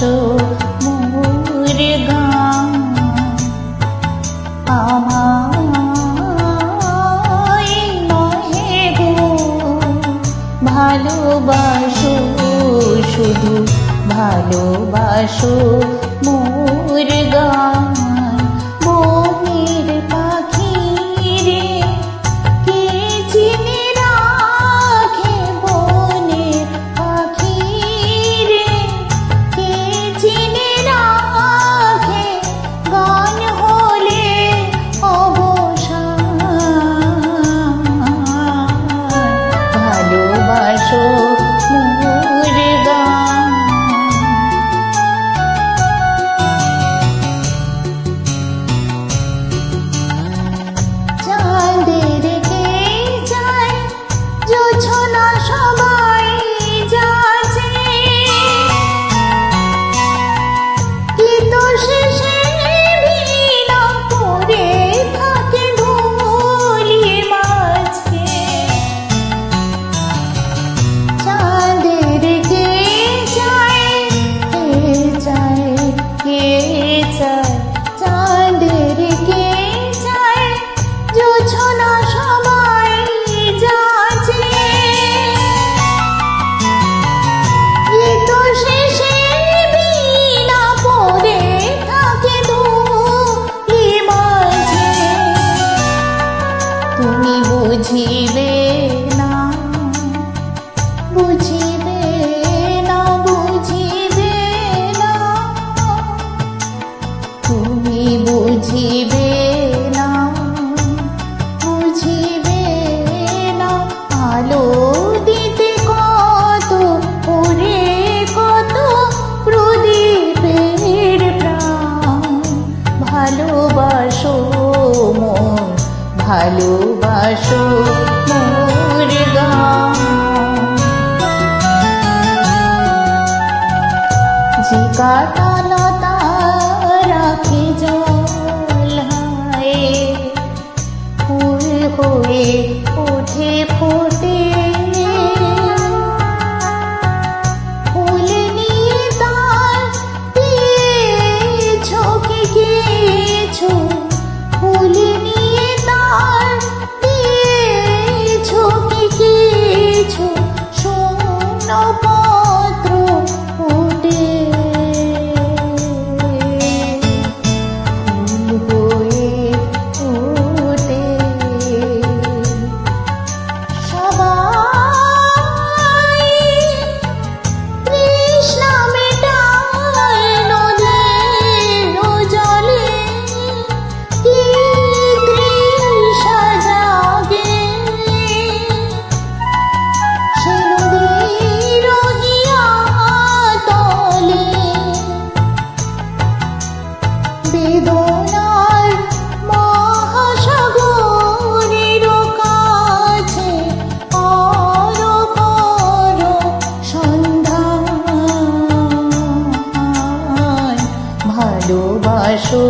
ভালোবাসো মোর গান আমায় নহে গো ভালোবাসো শুধু ভালোবাসো মোর গান বনের পাখি রে কে চিনে রাখে বনের পাখি রে কে চিনে রাখে গান হলে অবসান ভালোবাসো মোর গান চাঁদের কে যায় জোছনা সবাই যাচ্ছে কিন্তু শেষে ভিড়া পড়ে থাকে ধুলি মাঝে চাঁদের কে যায় কে যায় কে যায় চাঁদের কে যায় জোছনা সবাই যাচ্ছে কিন্তু শেষে বিনা পড়ে থাকে ধুলি মাঝে তুমি বুঝিবে না বুঝিবে না বুঝিবে না তুমি বুঝিবে না বুঝিবে না আলো দিতে কত ওরে কত প্রদীপের প্রাণ ভালোবাসো মোর ভালোবাসো মোর গান যে কাটা লতা রাখে জল হায় ফুল হয়ে ওঠে ফোটে ফুল নিয়ে তার দিয়েছো কি কিছু ফুল নিয়ে তার দিয়েছো কি কিছু শূন্য পত্র ফুটে ফুল হয়ে ওঠে সবাই তৃষ্ণা মেটায় নদীর জলে কি তৃষা জাগে সে নদীর তলে বেদনার মহাসাগরের কাছে আরো করো সন্ধান ভালোবাসো